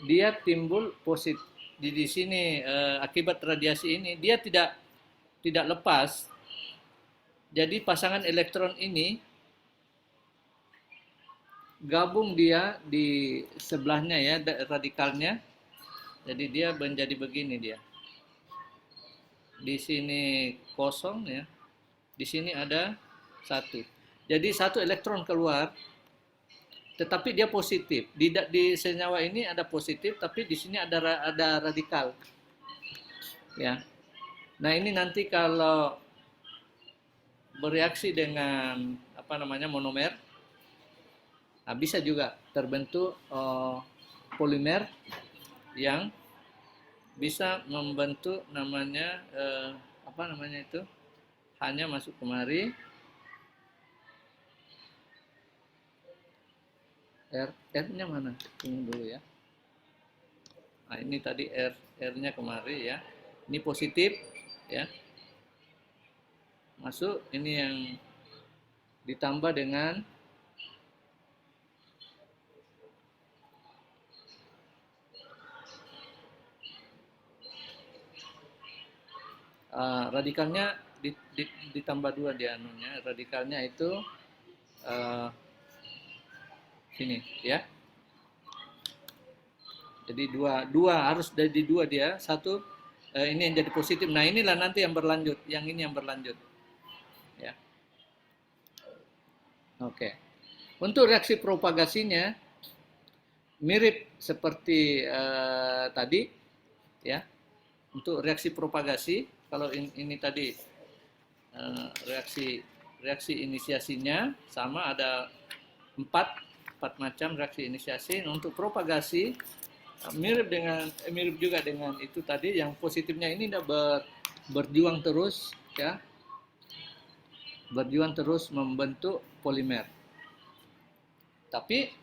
Dia timbul positif di sini akibat radiasi ini dia tidak lepas. Jadi pasangan elektron ini gabung dia di sebelahnya ya, radikalnya. Jadi dia menjadi begini dia. Di sini kosong ya. Di sini ada 1. Jadi 1 elektron keluar, tetapi dia positif. Di senyawa ini ada positif, tapi di sini ada radikal. Ya. Nah, ini nanti kalau bereaksi dengan apa namanya monomer, nah bisa juga terbentuk polimer yang bisa membentuk namanya apa namanya itu, hanya masuk kemari. R-nya mana? Tunggu dulu ya. Nah, ini tadi R-nya kemari ya. Ini positif ya. Masuk, ini yang ditambah dengan radikalnya ditambah 2 dia anunya. Radikalnya itu sini ya. Jadi dua harus dari 2 dia, 1 ini yang jadi positif. Nah, inilah nanti yang berlanjut, yang ini yang berlanjut. Ya. Oke. Untuk reaksi propagasinya mirip seperti tadi ya. Untuk reaksi propagasi, kalau ini tadi reaksi inisiasinya sama, ada 4 macam reaksi inisiasi. Untuk propagasi mirip juga dengan itu tadi, yang positifnya ini udah berjuang terus ya, berjuang terus membentuk polimer. Tapi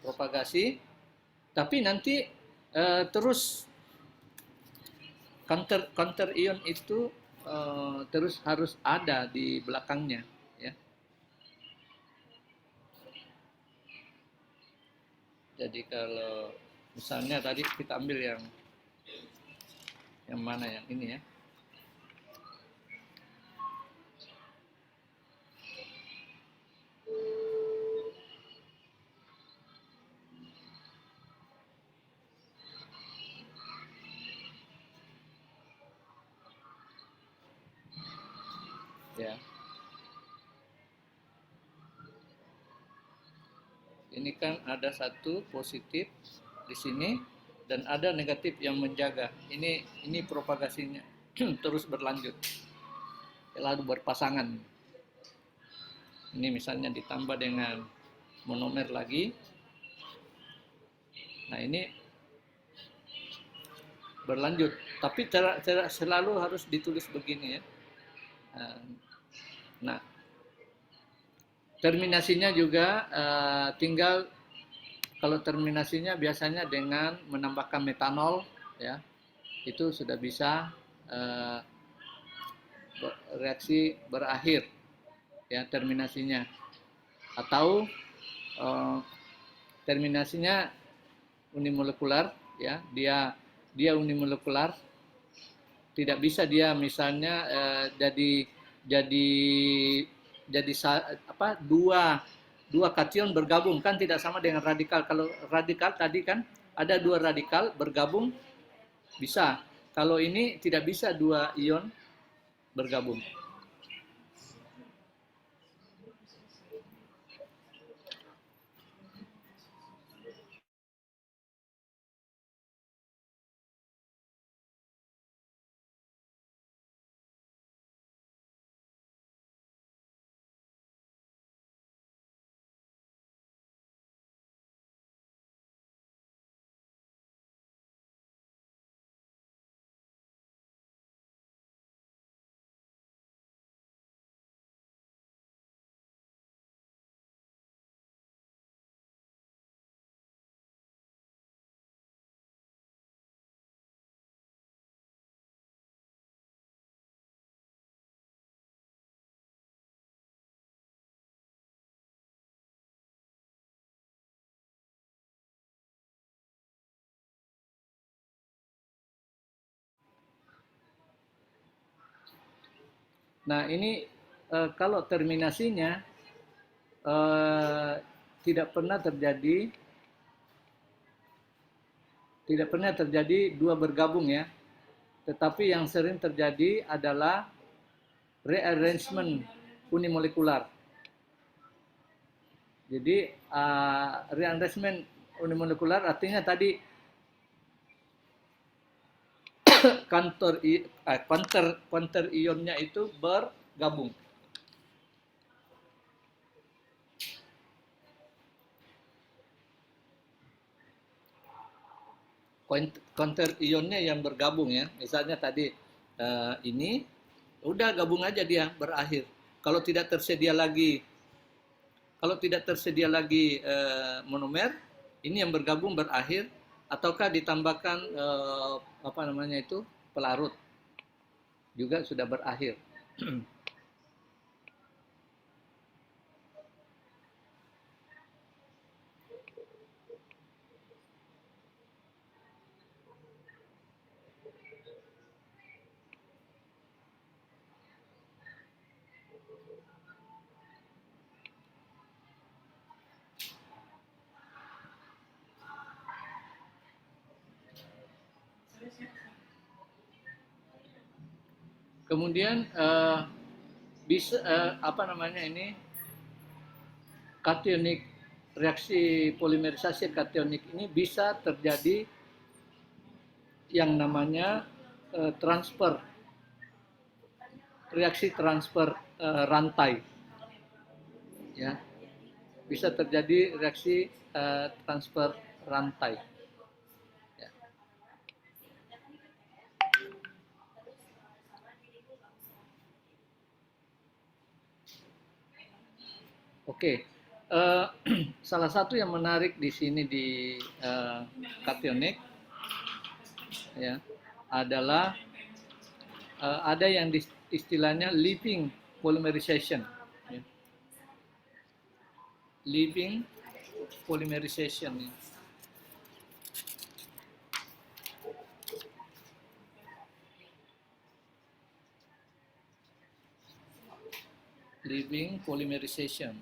propagasi, tapi nanti terus counter ion itu terus harus ada di belakangnya ya. Jadi kalau misalnya tadi kita ambil yang mana, yang ini ya. Ya. Ini kan ada 1 positif di sini dan ada negatif yang menjaga. Ini propagasinya terus berlanjut. Lalu berpasangan. Ini misalnya ditambah dengan monomer lagi. Nah, ini berlanjut. Tapi selalu harus ditulis begini ya. Nah, terminasinya juga tinggal, kalau terminasinya biasanya dengan menambahkan metanol ya, itu sudah bisa reaksi berakhir ya terminasinya. Atau terminasinya unimolekular, ya, dia unimolekular, tidak bisa dia misalnya jadi dua kation bergabung, kan tidak sama dengan radikal. Kalau radikal tadi kan ada dua radikal bergabung bisa. Kalau ini tidak bisa dua ion bergabung. Nah, ini kalau terminasinya tidak pernah terjadi dua bergabung, ya. Tetapi yang sering terjadi adalah rearrangement unimolekular. Jadi rearrangement unimolekular artinya tadi counter ionnya itu bergabung. Counter ionnya yang bergabung, ya. Misalnya tadi ini udah gabung aja dia berakhir. Kalau tidak tersedia lagi monomer, ini yang bergabung berakhir, ataukah ditambahkan pelarut juga sudah berakhir. Kemudian bisa kationik, reaksi polimerisasi kationik ini bisa terjadi yang namanya reaksi transfer rantai, ya. Bisa terjadi reaksi transfer rantai, ya. Oke, salah satu yang menarik di sini di kationik, ya, adalah ada yang istilahnya leaving polymerization, ya. Leaving polymerization, ya. Leaving polymerization.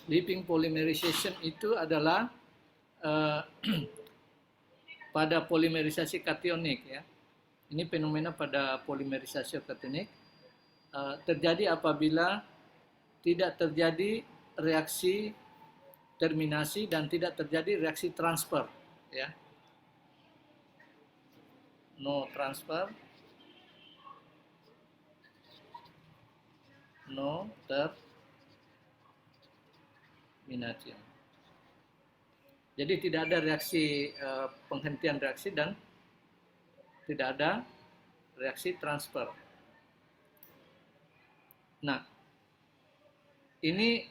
Leaving polymerization itu adalah pada polimerisasi kationik, ya. Ini fenomena pada polimerisasi kationik terjadi apabila tidak terjadi reaksi terminasi dan tidak terjadi reaksi transfer, ya. No transfer, no termination. Jadi tidak ada reaksi penghentian reaksi dan tidak ada reaksi transfer. Nah, ini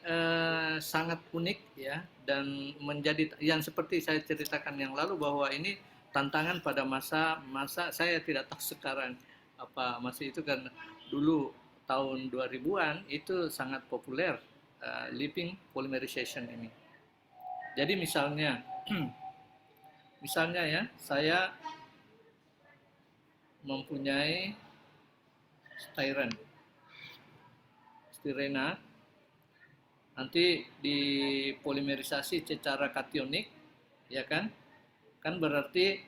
sangat unik, ya, dan menjadi yang seperti saya ceritakan yang lalu bahwa ini tantangan pada masa saya tidak tahu sekarang apa masih itu, karena dulu tahun 2000-an itu sangat populer living polymerization ini. Jadi misalnya misalnya ya, saya mempunyai stirena, nanti dipolimerisasi secara kationik, ya kan? Kan berarti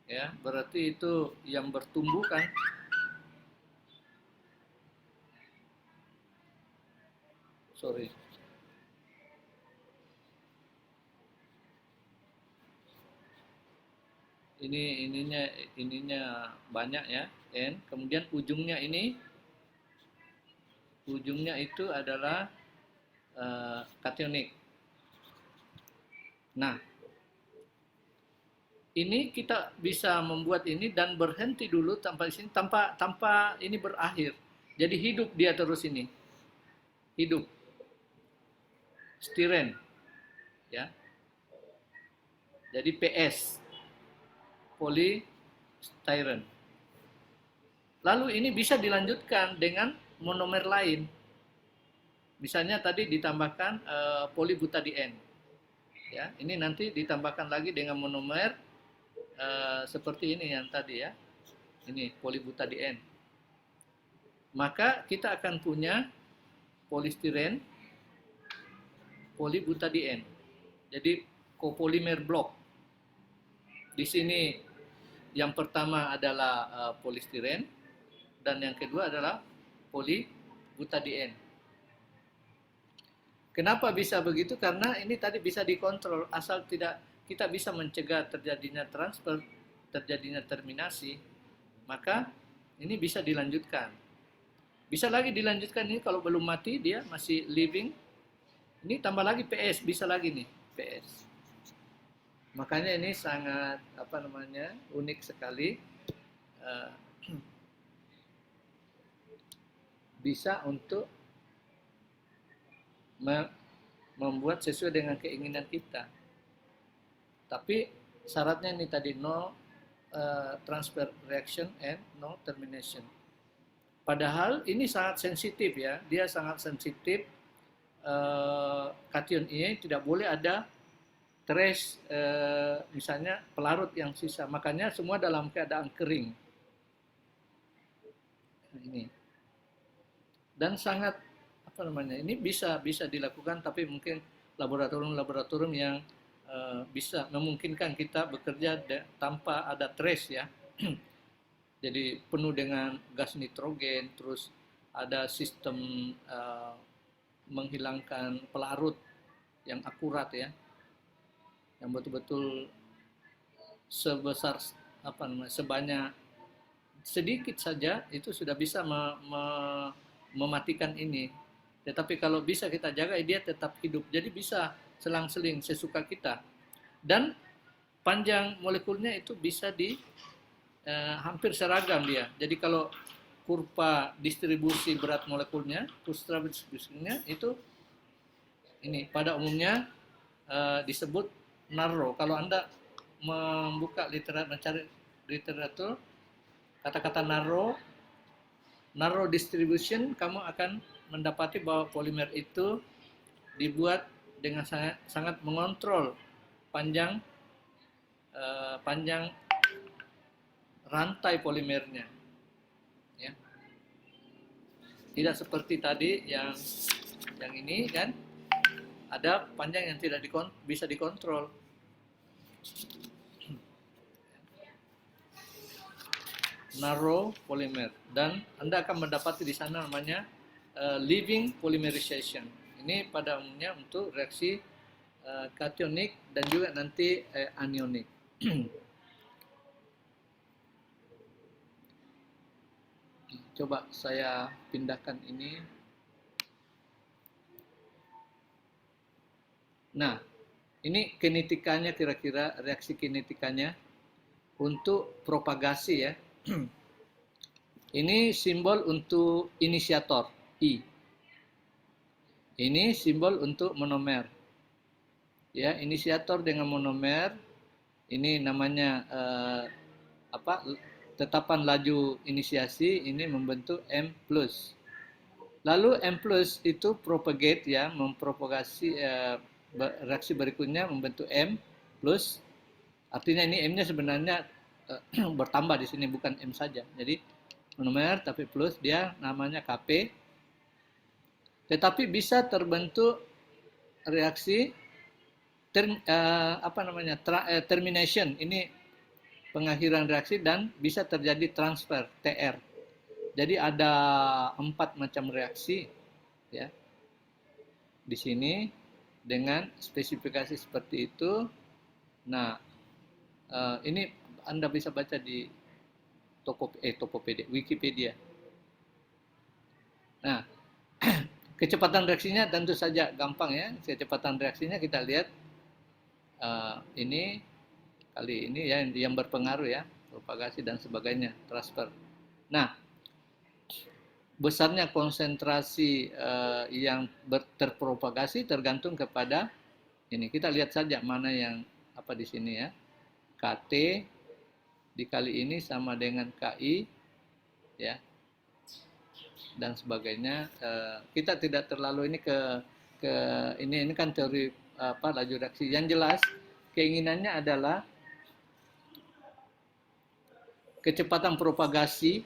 ya, berarti itu yang bertumbuh kan. Sorry. Ininya banyak ya, N. Kemudian ujungnya itu adalah kationik. Nah, ini kita bisa membuat ini dan berhenti dulu tanpa sini, tanpa ini berakhir. Jadi hidup dia terus ini. Hidup. Stiren. Ya. Jadi PS. Polystyrene. Lalu ini bisa dilanjutkan dengan monomer lain. Misalnya tadi ditambahkan polybutadiene. Ya, ini nanti ditambahkan lagi dengan monomer seperti ini yang tadi ya. Ini polybutadiene. Maka kita akan punya polystyrene, polybutadiene. Jadi copolymer block. Di sini yang pertama adalah polystyrene dan yang kedua adalah polybutadiene. Kenapa bisa begitu? Karena ini tadi bisa dikontrol, asal tidak kita bisa mencegah terjadinya transfer, terjadinya terminasi, maka ini bisa dilanjutkan. Bisa lagi dilanjutkan ini kalau belum mati, dia masih living. Ini tambah lagi PS, bisa lagi nih PS. Makanya ini sangat unik sekali, bisa untuk membuat sesuai dengan keinginan kita. Tapi syaratnya ini tadi no transfer reaction and no termination. Padahal ini sangat sensitif ya, dia sangat sensitif. Kation ini tidak boleh ada trace misalnya pelarut yang sisa, makanya semua dalam keadaan kering. Ini dan sangat ini bisa dilakukan, tapi mungkin laboratorium yang bisa memungkinkan kita bekerja tanpa ada trace ya. Jadi penuh dengan gas nitrogen, terus ada sistem menghilangkan pelarut yang akurat ya, yang betul-betul sebesar sebanyak sedikit saja itu sudah bisa mematikan ini. Tetapi kalau bisa kita jaga, dia tetap hidup. Jadi bisa selang-seling sesuka kita. Dan panjang molekulnya itu bisa hampir seragam dia. Jadi kalau kurva distribusi berat molekulnya, kurva distribusinya itu ini pada umumnya disebut narrow. Kalau Anda membuka mencari literatur, kata-kata narrow distribution, kamu akan mendapati bahwa polimer itu dibuat dengan sangat mengontrol panjang rantai polimernya, ya. Tidak seperti tadi yang ini kan, ada panjang yang tidak bisa dikontrol. Narrow polymer, dan Anda akan mendapati di sana namanya living polymerization. Ini pada umumnya untuk reaksi kationik dan juga nanti anionik. Coba saya pindahkan ini. Nah, ini kinetikanya, kira-kira reaksi kinetikanya untuk propagasi ya. Ini simbol untuk inisiator I. Ini simbol untuk monomer. Ya, inisiator dengan monomer. Ini namanya tetapan laju inisiasi, ini membentuk M+. Lalu M+ itu propagate, ya, mempropagasi reaksi berikutnya membentuk M+. Artinya ini M-nya sebenarnya bertambah di sini, bukan M saja. Jadi monomer tapi plus, dia namanya Kp. Tetapi bisa terbentuk reaksi termination, ini pengakhiran reaksi, dan bisa terjadi transfer, TR. Jadi ada 4 macam reaksi, ya, di sini dengan spesifikasi seperti itu. Nah, ini Anda bisa baca di Wikipedia. Nah, kecepatan reaksinya tentu saja gampang, ya. Kecepatan reaksinya kita lihat ini kali ini, ya, yang berpengaruh, ya, propagasi dan sebagainya, transfer. Nah, besarnya konsentrasi yang terpropagasi tergantung kepada ini. Kita lihat saja mana yang apa di sini, ya. KT dikali ini sama dengan KI, ya, dan sebagainya. Kita tidak terlalu ini ini kan teori laju reaksi. Yang jelas keinginannya adalah kecepatan propagasi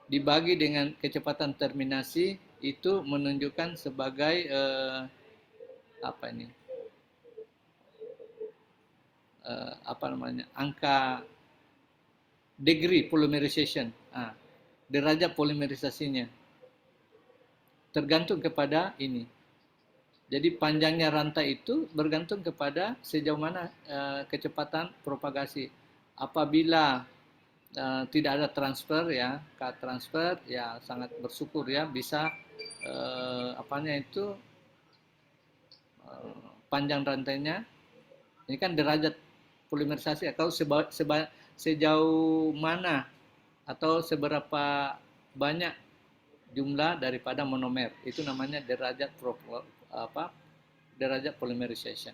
dibagi dengan kecepatan terminasi itu menunjukkan sebagai angka degree polymerization, derajat polimerisasinya tergantung kepada ini. Jadi panjangnya rantai itu bergantung kepada sejauh mana kecepatan propagasi. Apabila tidak ada transfer, ya, K transfer, ya, sangat bersyukur, ya, bisa panjang rantainya. Ini kan derajat polimerisasi, atau sejauh mana atau seberapa banyak jumlah daripada monomer, itu namanya derajat derajat polymerization.